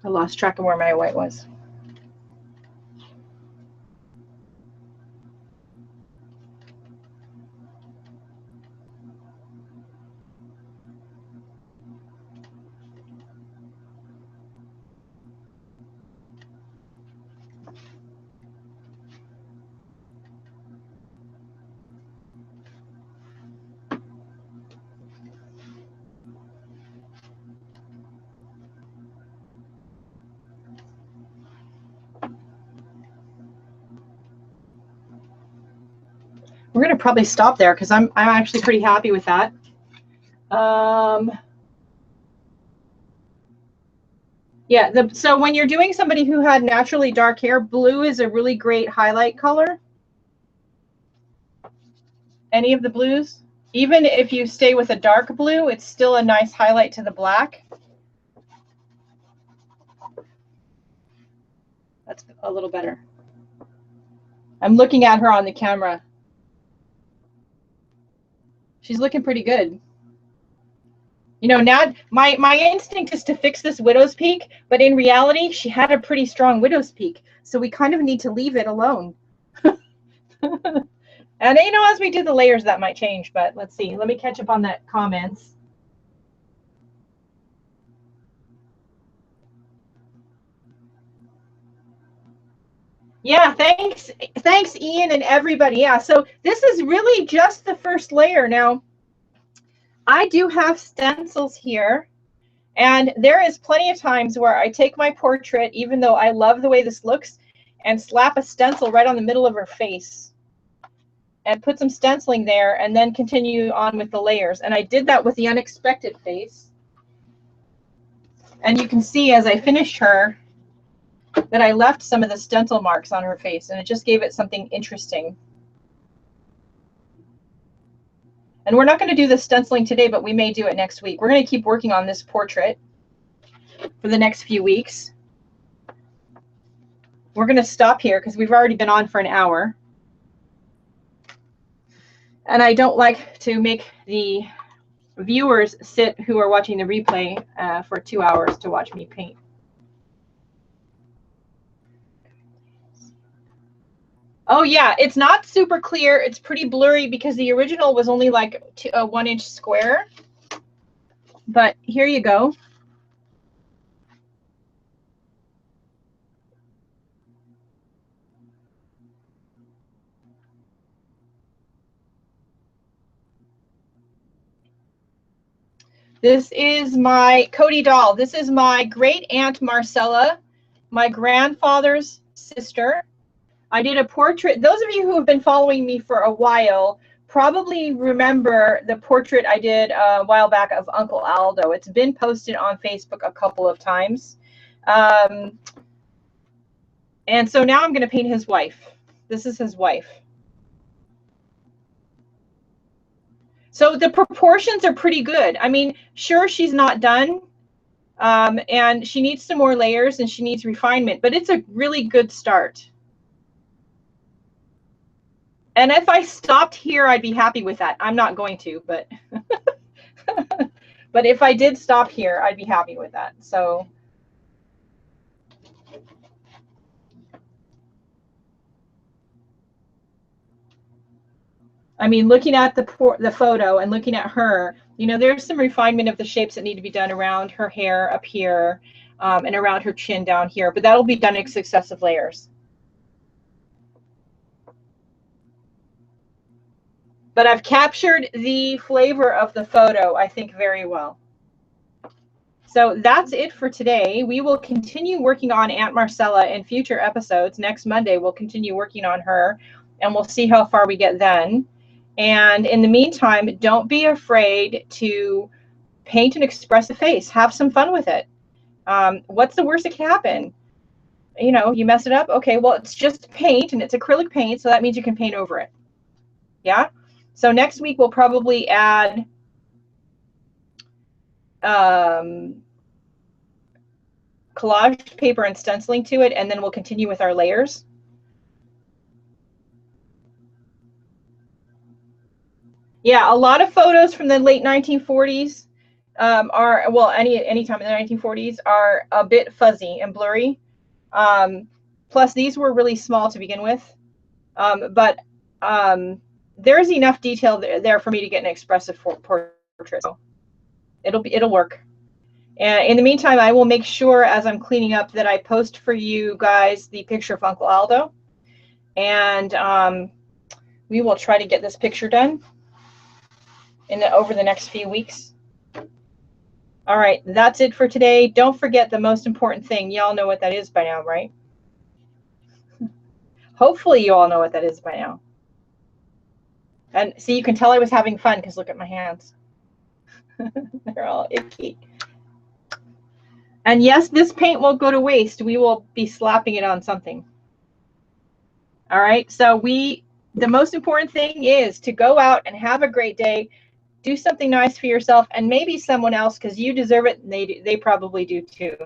I lost track of where my white was. We're going to probably stop there because I'm actually pretty happy with that. Yeah, so when you're doing somebody who had naturally dark hair, blue is a really great highlight color. Any of the blues? Even if you stay with a dark blue, it's still a nice highlight to the black. That's a little better. I'm looking at her on the camera. She's looking pretty good. You know, now my instinct is to fix this widow's peak, but in reality, she had a pretty strong widow's peak. So we kind of need to leave it alone. And, you know, as we do the layers, that might change, but let's see. Let me catch up on that comments. Yeah, thanks, Ian and everybody. Yeah, so this is really just the first layer. Now, I do have stencils here, and there is plenty of times where I take my portrait, even though I love the way this looks, and slap a stencil right on the middle of her face and put some stenciling there and then continue on with the layers. And I did that with the unexpected face. And you can see as I finished her that I left some of the stencil marks on her face, and it just gave it something interesting. And we're not going to do the stenciling today, but we may do it next week. We're going to keep working on this portrait for the next few weeks. We're going to stop here because we've already been on for an hour. And I don't like to make the viewers sit who are watching the replay for 2 hours to watch me paint. Oh yeah, it's not super clear. It's pretty blurry because the original was only like a 1-inch square. But here you go. This is my Cody doll. This is my great aunt Marcella, my grandfather's sister. I did a portrait. Those of you who have been following me for a while probably remember the portrait I did a while back of Uncle Aldo. It's been posted on Facebook a couple of times. And so now I'm going to paint his wife. This is his wife. So the proportions are pretty good. I mean, sure, she's not done, and she needs some more layers and she needs refinement, but it's a really good start. And if I stopped here, I'd be happy with that. I'm not going to, but but if I did stop here, I'd be happy with that. So I mean, looking at the photo and looking at her, you know, there's some refinement of the shapes that need to be done around her hair up here and around her chin down here, but that'll be done in successive layers. But I've captured the flavor of the photo, I think, very well. So that's it for today. We will continue working on Aunt Marcella in future episodes. Next Monday, we'll continue working on her, and we'll see how far we get then. And in the meantime, don't be afraid to paint an expressive face. Have some fun with it. What's the worst that can happen? You know, you mess it up. Okay, well, it's just paint, and it's acrylic paint, so that means you can paint over it. Yeah? So next week, we'll probably add collage paper and stenciling to it, and then we'll continue with our layers. Yeah, a lot of photos from the late 1940s are, well, any time in the 1940s are a bit fuzzy and blurry. Plus, these were really small to begin with. But there's enough detail there for me to get an expressive portrait. So it'll work. And in the meantime, I will make sure as I'm cleaning up that I post for you guys the picture of Uncle Aldo. And we will try to get this picture done over the next few weeks. All right, that's it for today. Don't forget the most important thing. Y'all know what that is by now, right? Hopefully you all know what that is by now. And see, you can tell I was having fun because look at my hands. They're all icky. And yes, this paint won't go to waste. We will be slapping it on something. All right, so the most important thing is to go out and have a great day, do something nice for yourself and maybe someone else, because you deserve it and they probably do too.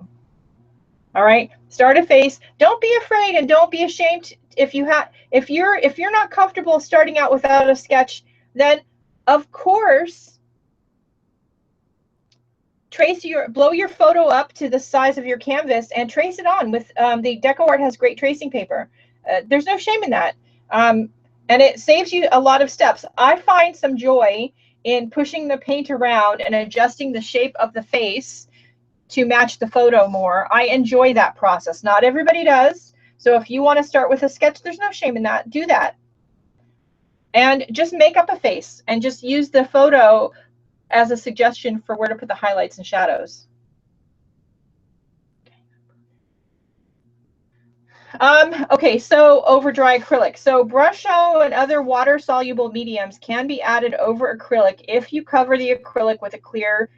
All right, start a face. Don't be afraid and don't be ashamed. If you're not comfortable starting out without a sketch, then of course blow your photo up to the size of your canvas and trace it on with the DecoArt has great tracing paper. There's no shame in that, and it saves you a lot of steps. I find some joy in pushing the paint around and adjusting the shape of the face to match the photo more. I enjoy that process. Not everybody does. So if you want to start with a sketch, there's no shame in that. Do that. And just make up a face and just use the photo as a suggestion for where to put the highlights and shadows. Okay, so over dry acrylic. So brush show and other water-soluble mediums can be added over acrylic if you cover the acrylic with a clear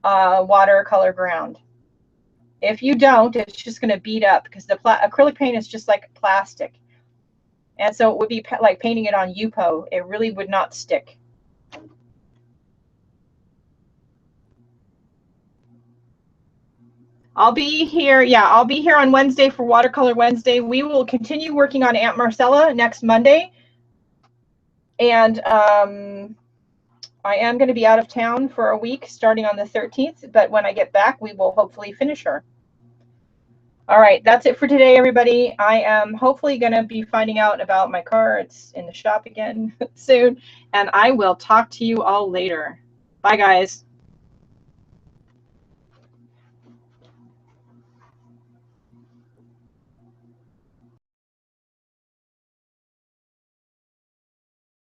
watercolor ground. If you don't, it's just going to beat up because the acrylic paint is just like plastic. And so it would be like painting it on Yupo. It really would not stick. I'll be here. Yeah, I'll be here on Wednesday for Watercolor Wednesday. We will continue working on Aunt Marcella next Monday. And I am going to be out of town for a week starting on the 13th. But when I get back, we will hopefully finish her. All right, that's it for today, everybody. I am hopefully going to be finding out about my car. It's in the shop again soon. And I will talk to you all later. Bye, guys.